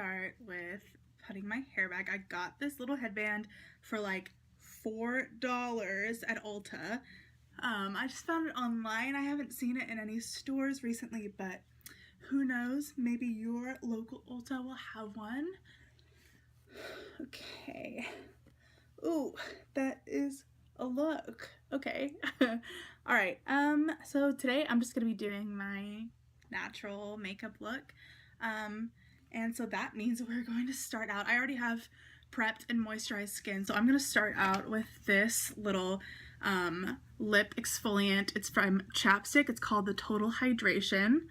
start with putting my hair back. I got this little headband for like $4 at Ulta. I just found it online. I haven't seen it in any stores recently, but who knows? Maybe your local Ulta will have one. Okay. Ooh, that is a look. Okay. All right. So today I'm just gonna be doing my natural makeup look. And so that means we're going to start out. I already have prepped and moisturized skin, so I'm gonna start out with this little lip exfoliant. It's from Chapstick. It's called the Total Hydration.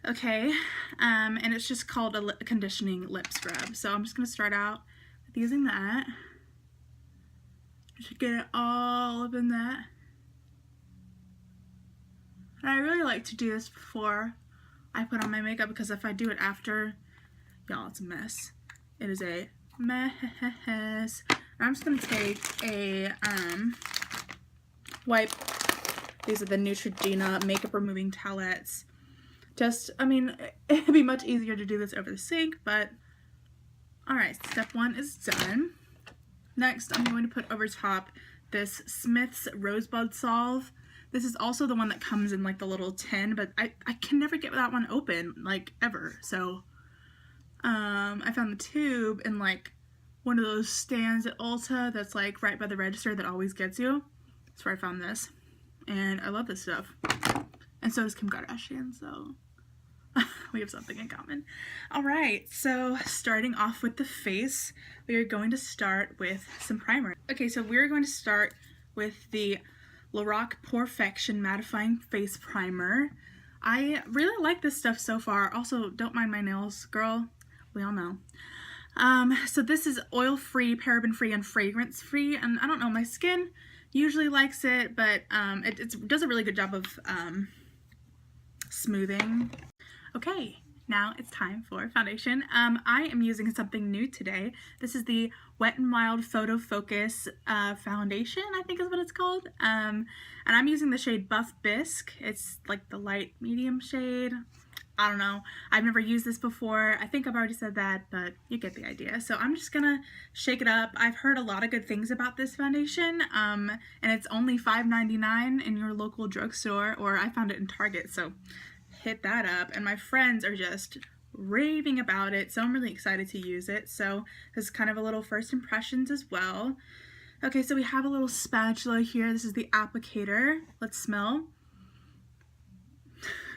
Okay, and it's just called a conditioning lip scrub. So I'm just gonna start out with using that. I should get it all up in that. And I really like to do this before I put on my makeup, because if I do it after, y'all, it's a mess. It is a mess. I'm just gonna take a wipe. These are the Neutrogena makeup removing towelettes. Just, I mean, it'd be much easier to do this over the sink, but alright, step one is done. Next, I'm going to put over top this Smith's Rosebud Salve. This is also the one that comes in like the little tin, but I can never get that one open, like, ever. So, I found the tube in like one of those stands at Ulta that's like right by the register that always gets you. That's where I found this. And I love this stuff. And so does Kim Kardashian, so we have something in common. Alright, so starting off with the face, we are going to start with some primer. Okay, so we're going to start with the Lorac Porefection Mattifying Face Primer. I really like this stuff so far. Also, don't mind my nails, girl. We all know. So this is oil-free, paraben-free, and fragrance-free, and I don't know, my skin usually likes it, but it does a really good job of smoothing. Okay, now it's time for foundation. I am using something new today. This is the Wet n Wild Photo Focus foundation, I think is what it's called. And I'm using the shade Buff Bisque. It's like the light medium shade. I don't know. I've never used this before. I think I've already said that, but you get the idea. So I'm just gonna shake it up. I've heard a lot of good things about this foundation, and it's only $5.99 in your local drugstore, or I found it in Target, so hit that up. And my friends are just raving about it, so I'm really excited to use it. So this is kind of a little first impressions as well. Okay, so we have a little spatula here. This is the applicator. Let's smell.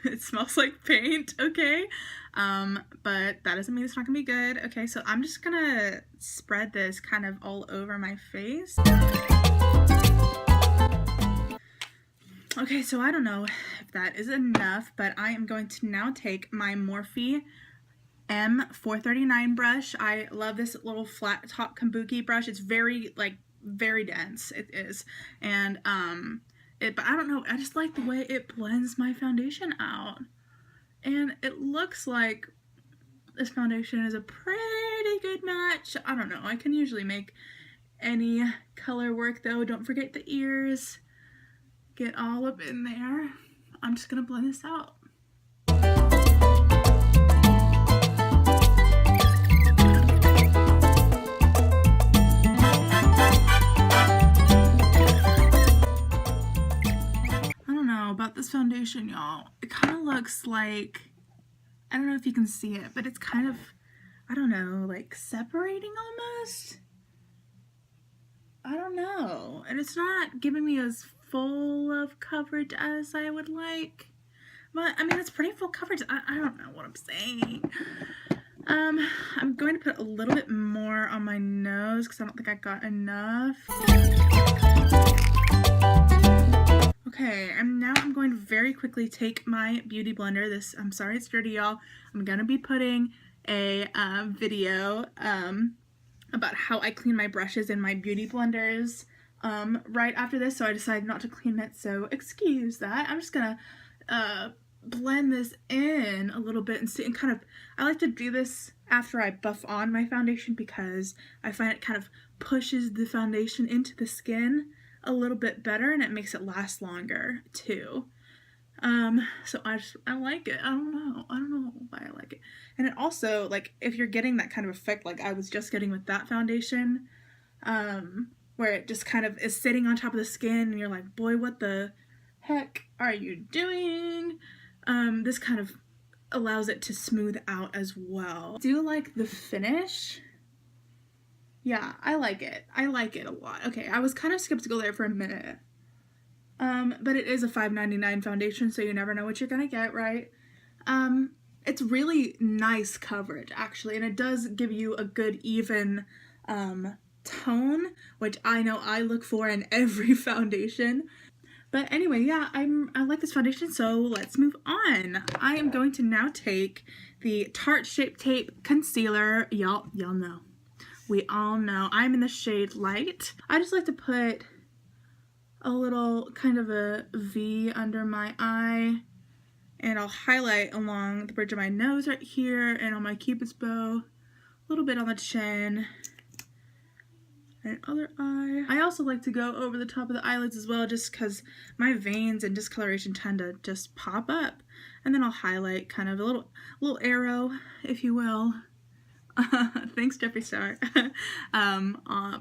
It smells like paint, okay? But that doesn't mean it's not gonna be good. Okay, so I'm just gonna spread this kind of all over my face. Okay, so I don't know if that is enough, but I am going to now take my Morphe M439 brush. I love this little flat top kabuki brush. It's very, like, very dense. It is. And, but I don't know, I just like the way it blends my foundation out. And it looks like this foundation is a pretty good match. I don't know, I can usually make any color work though. Don't forget the ears. Get all up in there. I'm just gonna blend this out. About this foundation, y'all, it kind of looks like, I don't know if you can see it, but it's kind of, I don't know, like separating almost. I don't know, and it's not giving me as full of coverage as I would like, but I mean, it's pretty full coverage. I don't know what I'm saying. I'm going to put a little bit more on my nose because I don't think I got enough. Okay, and now I'm going to very quickly take my beauty blender. This, I'm sorry it's dirty, y'all. I'm gonna be putting a video about how I clean my brushes in my beauty blenders right after this, so I decided not to clean it, so excuse that. I'm just gonna blend this in a little bit and see, and kind of, I like to do this after I buff on my foundation because I find it kind of pushes the foundation into the skin a little bit better, and it makes it last longer too. So I like it. I don't know why I like it. And it also, like, if you're getting that kind of effect like I was just getting with that foundation, where it just kind of is sitting on top of the skin and you're like, boy, what the heck are you doing? This kind of allows it to smooth out as well. Do you like the finish? Yeah, I like it. I like it a lot. Okay, I was kind of skeptical there for a minute. But it is a $5.99 foundation, so you never know what you're gonna get, right? It's really nice coverage, actually, and it does give you a good, even, tone, which I know I look for in every foundation. But anyway, yeah, I like this foundation, so let's move on. I am going to now take the Tarte Shape Tape Concealer. Y'all know. We all know. I'm in the shade Light. I just like to put a little kind of a V under my eye, and I'll highlight along the bridge of my nose right here and on my cupid's bow, a little bit on the chin and other eye. I also like to go over the top of the eyelids as well, just because my veins and discoloration tend to just pop up, and then I'll highlight kind of a little arrow, if you will. Thanks, Jeffree Star.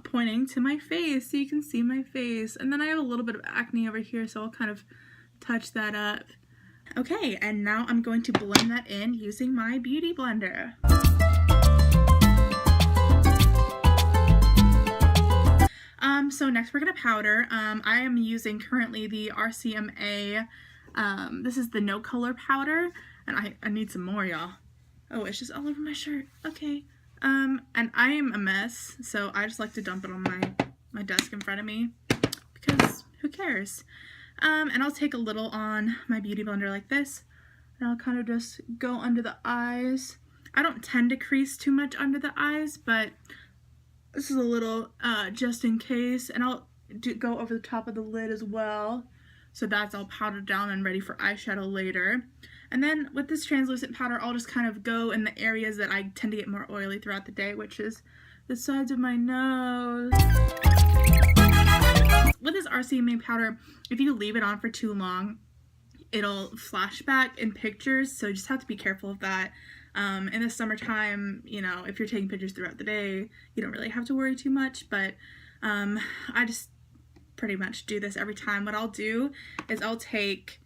Pointing to my face so you can see my face. And then I have a little bit of acne over here, so I'll kind of touch that up. Okay, and now I'm going to blend that in using my Beauty Blender. So next we're gonna powder. I am using currently the RCMA. This is the No Color powder, and I need some more, y'all. Oh, it's just all over my shirt. Okay. And I am a mess, so I just like to dump it on my desk in front of me, because who cares? And I'll take a little on my Beauty Blender like this, and I'll kind of just go under the eyes. I don't tend to crease too much under the eyes, but this is a little just in case, and I'll go over the top of the lid as well. So that's all powdered down and ready for eyeshadow later. And then with this translucent powder, I'll just kind of go in the areas that I tend to get more oily throughout the day, which is the sides of my nose. With this RCMA powder, if you leave it on for too long, it'll flash back in pictures, so you just have to be careful of that. In the summertime, you know, if you're taking pictures throughout the day, you don't really have to worry too much, but I just pretty much do this every time. What I'll do is I'll take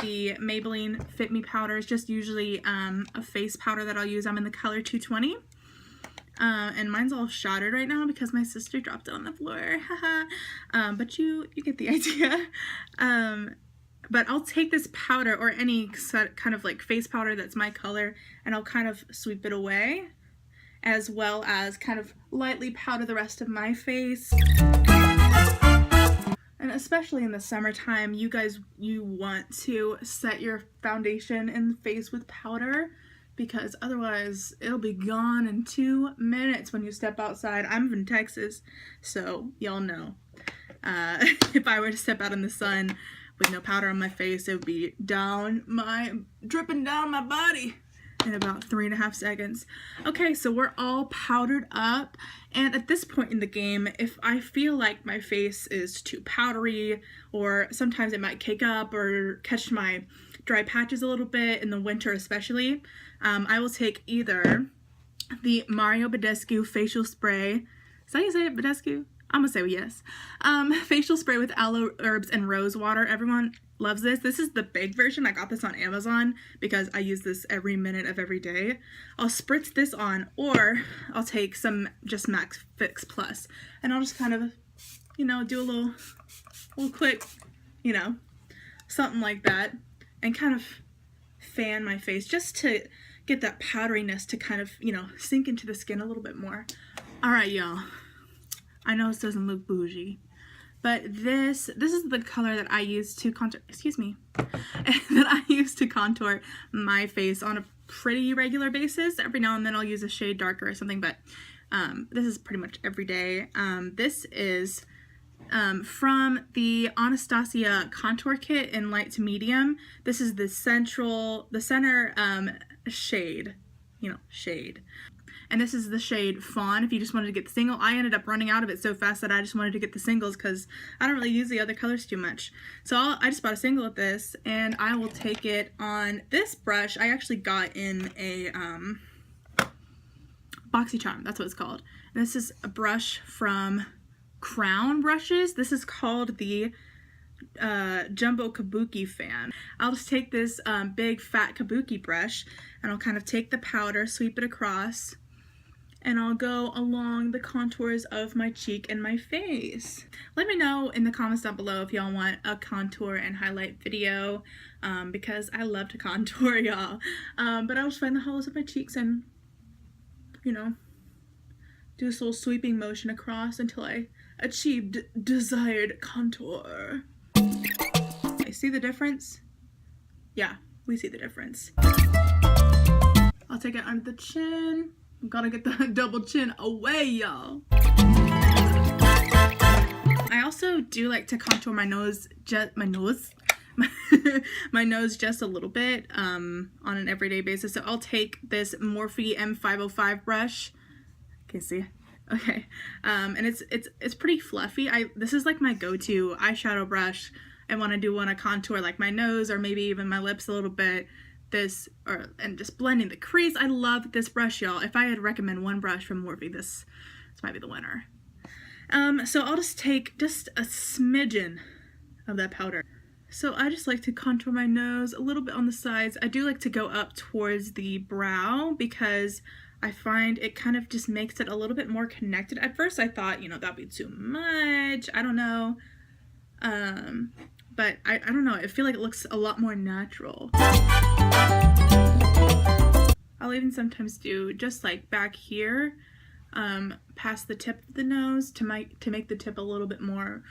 the Maybelline Fit Me powder. It's just usually a face powder that I'll use. I'm in the color 220. And mine's all shattered right now because my sister dropped it on the floor. But you get the idea. But I'll take this powder, or any kind of like face powder that's my color, and I'll kind of sweep it away, as well as kind of lightly powder the rest of my face. And especially in the summertime, you want to set your foundation in the face with powder, because otherwise it'll be gone in 2 minutes when you step outside. I'm in Texas, so y'all know. If I were to step out in the sun with no powder on my face, it would be dripping down my body in about 3.5 seconds. Okay, so we're all powdered up, and at this point in the game, if I feel like my face is too powdery, or sometimes it might cake up or catch my dry patches a little bit in the winter especially, I will take either the Mario Badescu facial spray. Is that how you say it, Badescu? I'm gonna say yes. Facial spray with aloe, herbs, and rose water. Everyone loves this. This is the big version. I got this on Amazon because I use this every minute of every day. I'll spritz this on, or I'll take some just Max Fix Plus, and I'll just kind of, you know, do a little quick, you know, something like that, and kind of fan my face just to get that powderiness to kind of, you know, sink into the skin a little bit more. All right, y'all. I know this doesn't look bougie, but this is the color that I use to contour, that I use to contour my face on a pretty regular basis. Every now and then I'll use a shade darker or something, but this is pretty much every day. This is from the Anastasia Contour Kit in light to medium. This is the center shade, you know, shade. and this is the shade Fawn if you just wanted to get the single. I ended up running out of it so fast that I just wanted to get the singles because I don't really use the other colors too much. So I just bought a single of this, and I will take it on this brush. I actually got in a BoxyCharm, that's what it's called. And this is a brush from Crown Brushes. This is called the Jumbo Kabuki Fan. I'll just take this big fat kabuki brush, and I'll kind of take the powder, sweep it across, and I'll go along the contours of my cheek and my face. Let me know in the comments down below if y'all want a contour and highlight video, because I love to contour, y'all. But I'll just find the hollows of my cheeks and, you know, do this little sweeping motion across until I achieved desired contour. See the difference? Yeah, we see the difference. I'll take it under the chin. I'm gonna get the double chin away, y'all. I also do like to contour my nose, my nose just a little bit on an everyday basis. So I'll take this Morphe M505 brush. Can you see? Okay, and it's pretty fluffy. This is like my go-to eyeshadow brush. I want to contour like my nose or maybe even my lips a little bit. And just blending the crease. I love this brush, y'all. If I had to recommend one brush from Morphe, this might be the winner. So I'll just take just a smidgen of that powder. So I just like to contour my nose a little bit on the sides. I do like to go up towards the brow because I find it kind of just makes it a little bit more connected. At first I thought, you know, that'd be too much. I don't know. But I don't know, I feel like it looks a lot more natural. I'll even sometimes do just like back here, past the tip of the nose to make the tip a little bit more,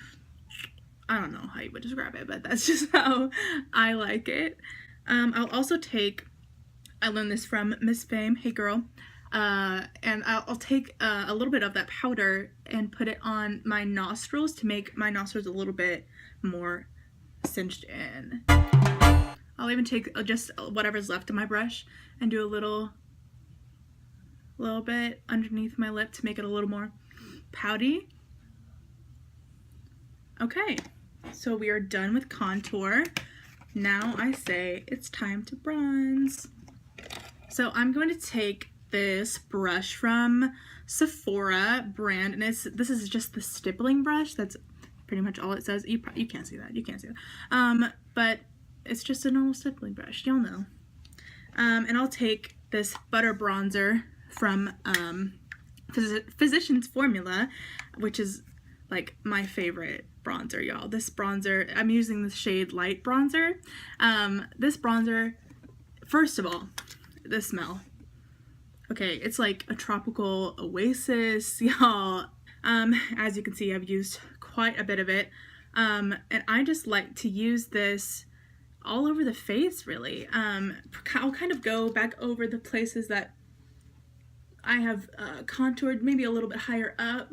I don't know how you would describe it, but that's just how I like it. I'll also take, I learned this from Miss Fame, hey girl, and I'll take a little bit of that powder and put it on my nostrils to make my nostrils a little bit more cinched in. I'll even take just whatever's left of my brush and do a little bit underneath my lip to make it a little more pouty. Okay, so we are done with contour. Now I say it's time to bronze. So I'm going to take this brush from Sephora brand, and this is just the stippling brush. That's pretty much all it says. You can't see that. You can't see that. But it's just a normal stippling brush. Y'all know. And I'll take this butter bronzer from Physicians Formula, which is like my favorite bronzer, y'all. This bronzer, I'm using the shade Light Bronzer. This bronzer, first of all, the smell. Okay, it's like a tropical oasis, y'all. As you can see, I've used quite a bit of it. And I just like to use this all over the face, really. I'll kind of go back over the places that I have contoured maybe a little bit higher up.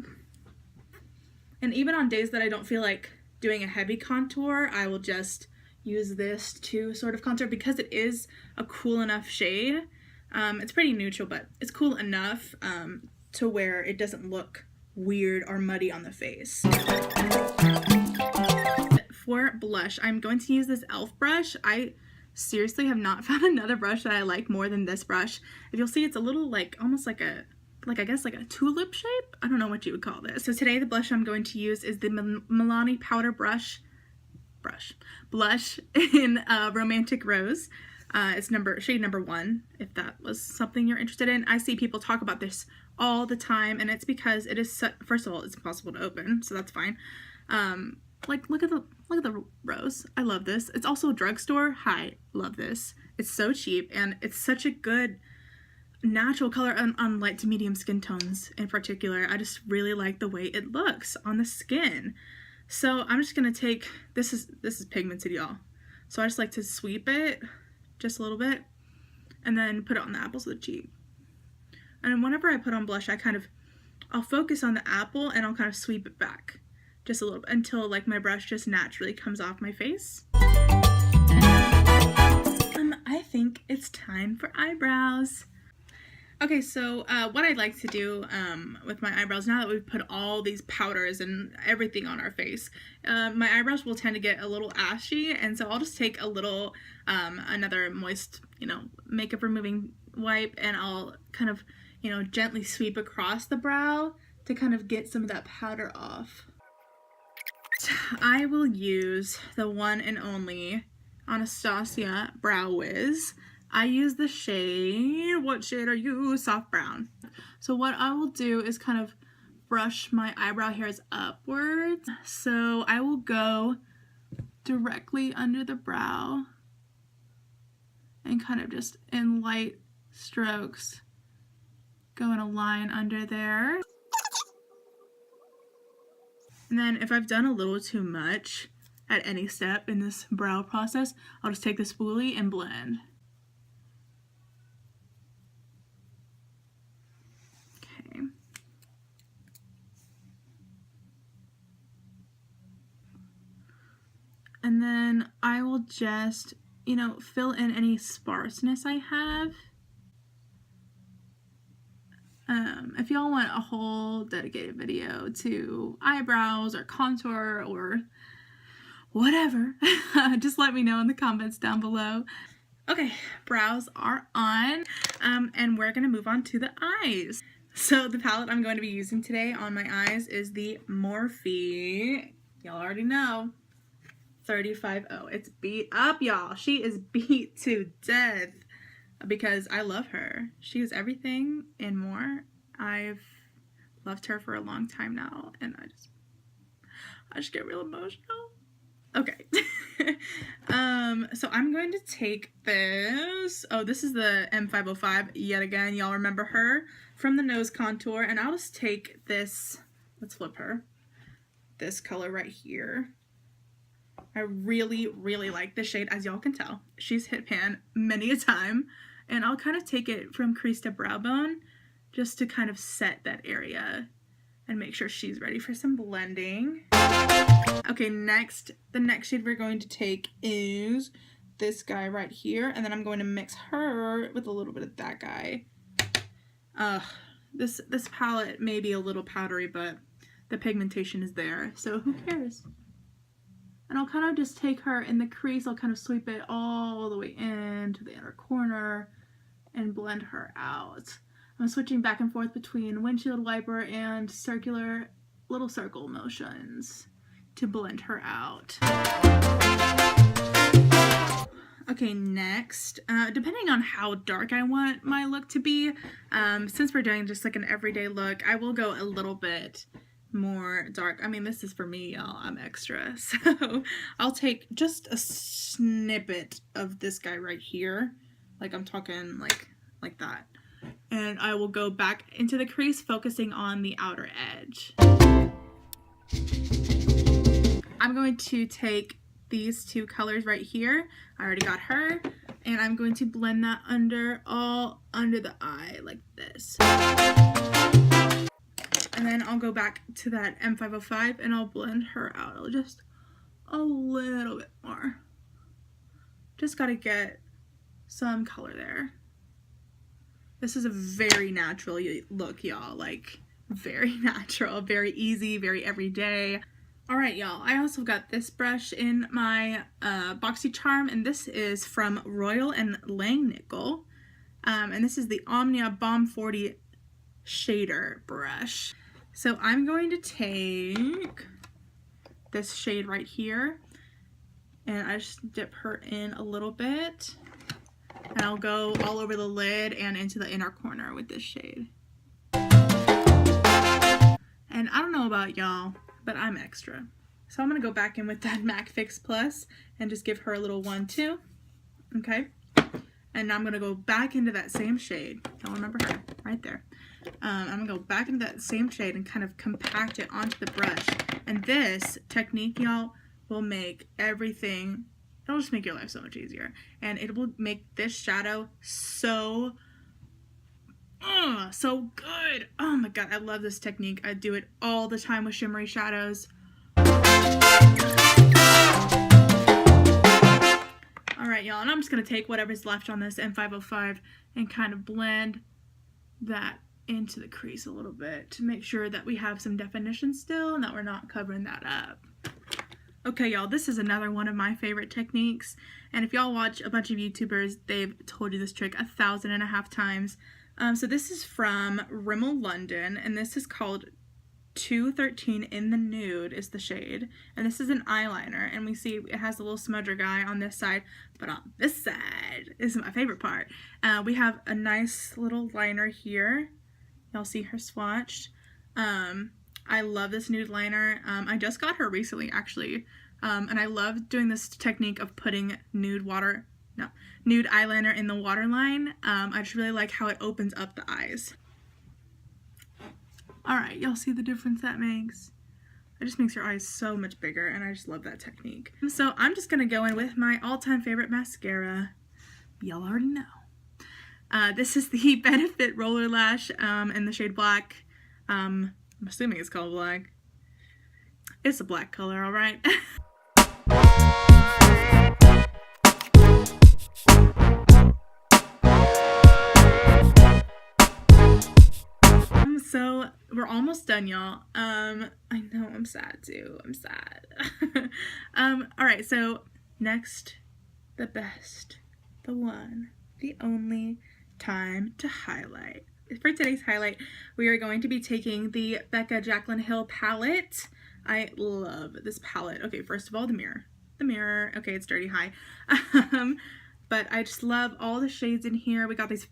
And even on days that I don't feel like doing a heavy contour, I will just use this to sort of contour because it is a cool enough shade. It's pretty neutral, but it's cool enough to where it doesn't look weird or muddy on the face. For blush, I'm going to use this e.l.f. brush. I seriously have not found another brush that I like more than this brush. If you'll see, it's a little like, almost like a, I guess like a tulip shape? I don't know what you would call this. So today the blush I'm going to use is the Milani Powder Blush in Romantic Rose. It's shade number 1, if that was something you're interested in. I see people talk about this all the time, and it's because it is first of all, it's impossible to open, so that's fine. Like look at the rose. I love this. It's also a drugstore. Hi, love this. It's so cheap, and it's such a good natural color on light to medium skin tones in particular. I just really like the way it looks on the skin. So I'm just gonna take this is pigmented, y'all. So I just like to sweep it just a little bit and then put it on the apples of the cheek. And then whenever I put on blush, I'll focus on the apple and I'll kind of sweep it back just a little bit until like my brush just naturally comes off my face. I think it's time for eyebrows. Okay, so what I'd like to do with my eyebrows, now that we've put all these powders and everything on our face, my eyebrows will tend to get a little ashy, and so I'll just take a little, another moist, makeup removing wipe, and I'll kind of, gently sweep across the brow to kind of get some of that powder off. I will use the one and only Anastasia Brow Wiz. I use the shade, what shade are you? Soft brown. So what I will do is kind of brush my eyebrow hairs upwards. So I will go directly under the brow and kind of just in light strokes go in a line under there. And then if I've done a little too much at any step in this brow process, I'll just take the spoolie and blend. Okay. And then I will just, fill in any sparseness I have. If y'all want a whole dedicated video to eyebrows or contour or whatever, just let me know in the comments down below. Okay, brows are on, and we're gonna move on to the eyes. So the palette I'm going to be using today on my eyes is the Morphe, y'all already know, 350. It's beat up, y'all. She is beat to death because I love her. She is everything and more. I've loved her for a long time now, and I just get real emotional. Okay. So I'm going to take this. Oh, this is the M505 yet again. Y'all remember her from the nose contour, and I'll just take this. Let's flip her. This color right here. I really, really like this shade, as y'all can tell. She's hit pan many a time, and I'll kind of take it from crease to brow bone just to kind of set that area and make sure she's ready for some blending. Okay, the next shade we're going to take is this guy right here, and then I'm going to mix her with a little bit of that guy. This palette may be a little powdery, but the pigmentation is there, so who cares? And I'll kind of just take her in the crease, I'll kind of sweep it all the way into the inner corner and blend her out. I'm switching back and forth between windshield wiper and circular little circle motions to blend her out. Okay, next, depending on how dark I want my look to be, since we're doing just like an everyday look, I will go a little bit more dark. I mean, this is for me, y'all. I'm extra. So I'll take just a snippet of this guy right here. Like I'm talking like that. And I will go back into the crease, focusing on the outer edge. I'm going to take these two colors right here. I already got her. And I'm going to blend that all under the eye like this. And then I'll go back to that M505 and I'll blend her out just a little bit more. Just gotta get some color there. This is a very natural look, y'all. Like, very natural, very easy, very everyday. Alright, y'all, I also got this brush in my BoxyCharm, and this is from Royal and Langnickel. And this is the Omnia Bomb 40 shader brush. So I'm going to take this shade right here, and I just dip her in a little bit, and I'll go all over the lid and into the inner corner with this shade. And I don't know about y'all, but I'm extra. So I'm going to go back in with that MAC Fix Plus and just give her a little 1-2. Okay? And now I'm going to go back into that same shade. Y'all remember her? Right there. I'm going to go back into that same shade and kind of compact it onto the brush. And this technique, y'all, will make everything, it'll just make your life so much easier. And it will make this shadow so good. Oh my god, I love this technique. I do it all the time with shimmery shadows. Alright, y'all, and I'm just going to take whatever's left on this M505 and kind of blend that into the crease a little bit to make sure that we have some definition still and that we're not covering that up. Okay, y'all, this is another one of my favorite techniques, and if y'all watch a bunch of YouTubers, they've told you this trick 1,500 times. So this is from Rimmel London, and this is called 213 in the Nude is the shade, and this is an eyeliner, and we see it has a little smudger guy on this side, but on this side is my favorite part. We have a nice little liner here. Y'all see her swatched. I love this nude liner. I just got her recently, actually, and I love doing this technique of putting nude eyeliner in the waterline. I just really like how it opens up the eyes. Alright, y'all see the difference that makes? It just makes your eyes so much bigger, and I just love that technique. So I'm just going to go in with my all-time favorite mascara. Y'all already know. This is the Benefit Roller Lash in the shade Black. I'm assuming it's called Black. It's a black color, alright? So we're almost done, y'all. I know, I'm sad too. I'm sad. Alright, so next, the best, the one, the only time to highlight. For today's highlight, we are going to be taking the Becca Jaclyn Hill palette. I love this palette. Okay, first of all, the mirror. The mirror. Okay, it's dirty. Hi. But I just love all the shades in here. We got these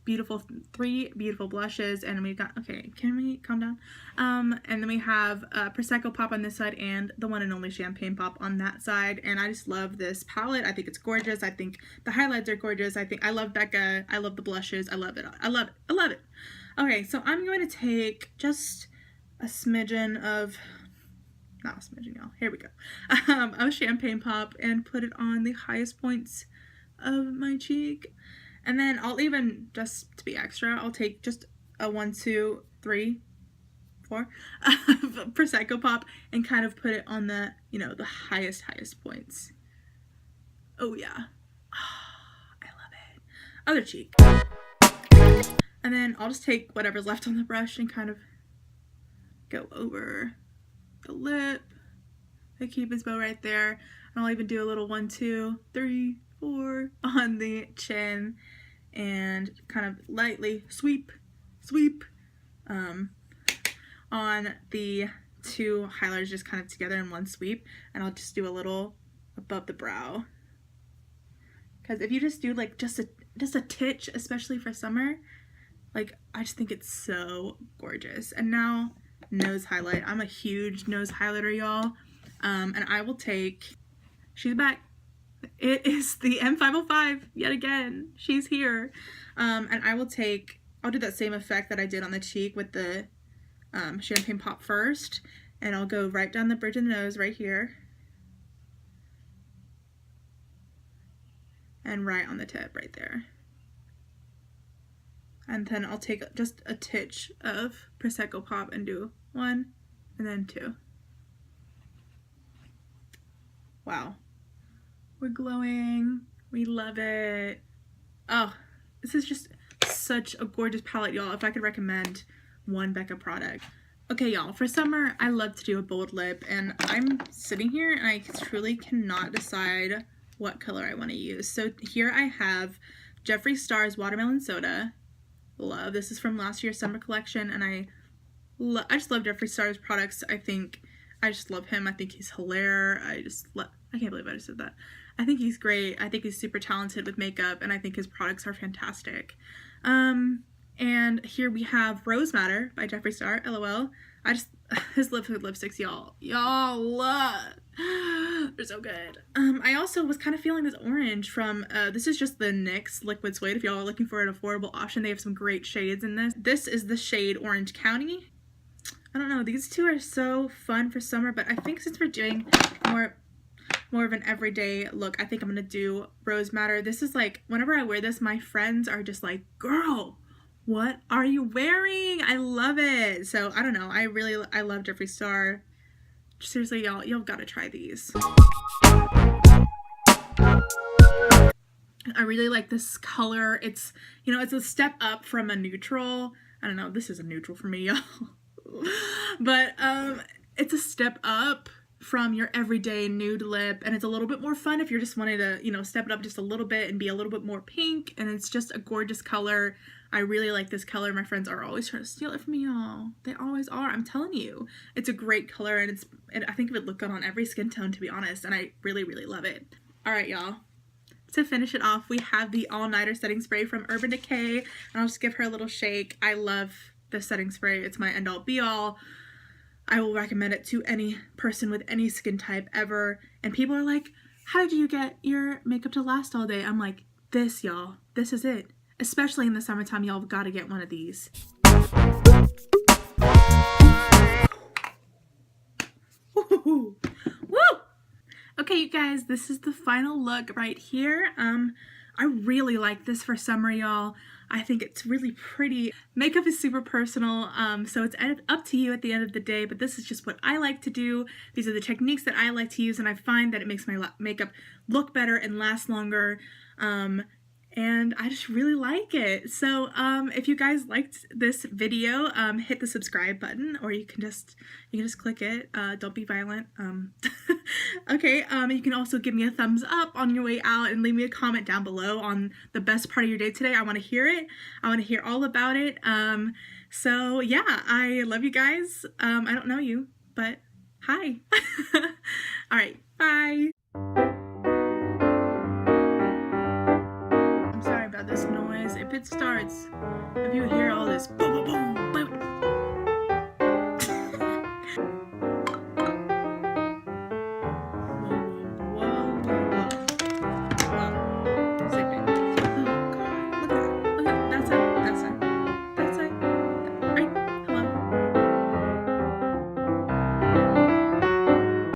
three beautiful blushes, and we got, okay, can we calm down? And then we have Prosecco Pop on this side and the one and only Champagne Pop on that side. And I just love this palette. I think it's gorgeous. I think the highlights are gorgeous. I love Becca. I love the blushes. I love it. I love it. I love it. Okay, so I'm going to take just a smidgen of, not a smidgen, y'all. Here we go. Of Champagne Pop and put it on the highest points of my cheek, and then I'll even, just to be extra, I'll take just a 1, 2, 3, 4 of Prosecco Pop and kind of put it on the, you know, the highest points. Oh yeah, I love it. Other cheek, and then I'll just take whatever's left on the brush and kind of go over the lip, the Cupid's bow right there, and I'll even do a little 1, 2, 3, 4 on the chin and kind of lightly sweep on the two highlighters just kind of together in one sweep, and I'll just do a little above the brow, because if you just do like just a titch, especially for summer, like I just think it's so gorgeous. And now nose highlight. I'm a huge nose highlighter, y'all, and I will take, she's back. It is the M505 yet again. She's here. And I'll do that same effect that I did on the cheek with the Champagne Pop first, and I'll go right down the bridge of the nose right here and right on the tip right there. And then I'll take just a titch of Prosecco Pop and do 1 and then 2. Wow. We're glowing. We love it. Oh, this is just such a gorgeous palette, y'all. If I could recommend one Becca product. Okay, y'all, for summer, I love to do a bold lip, and I'm sitting here and I truly cannot decide what color I want to use. So here I have Jeffree Star's Watermelon Soda. Love. This is from last year's summer collection, and I just love Jeffree Star's products. I just love him. I think he's hilarious. I can't believe I just said that. I think he's great. I think he's super talented with makeup, and I think his products are fantastic. And here we have Rose Madder by Jeffree Star, LOL. His lipsticks, y'all. They're so good. I also was kind of feeling this orange from, this is just the NYX Liquid Suede. If y'all are looking for an affordable option, they have some great shades in this. This is the shade Orange County. I don't know, these two are so fun for summer, but I think since we're doing more of an everyday look, I think I'm gonna do Rose Madder. This is like, whenever I wear this, my friends are just like, girl, what are you wearing? I love it. So I don't know, I love Jeffree Star. Seriously, y'all, you've got to try these. I really like this color. It's, you know, it's a step up from a neutral. I don't know, this is a neutral for me, y'all. But it's a step up from your everyday nude lip, and it's a little bit more fun if you're just wanting to, you know, step it up just a little bit and be a little bit more pink. And it's just a gorgeous color. I really like this color. My friends are always trying to steal it from me, y'all. They always are. I'm telling you, it's a great color, and I think it would look good on every skin tone, to be honest, and I really, really love it. All right, y'all. To finish it off, we have the All Nighter setting spray from Urban Decay, and I'll just give her a little shake. I love this setting spray. It's my end all be all. I will recommend it to any person with any skin type ever. And people are like, how did you get your makeup to last all day? I'm like, this, y'all. This is it. Especially in the summertime, y'all gotta get one of these. Woo! Okay, you guys, this is the final look right here. I really like this for summer, y'all. I think it's really pretty. Makeup is super personal, so it's up to you at the end of the day, but this is just what I like to do. These are the techniques that I like to use, and I find that it makes my makeup look better and last longer. And I just really like it. So if you guys liked this video, hit the subscribe button, or you can just click it. Don't be violent. Okay, you can also give me a thumbs up on your way out and leave me a comment down below on the best part of your day today. I want to hear it. I want to hear all about it. So yeah, I love you guys. I don't know you, but hi. All right, bye. This noise, if it starts, if you hear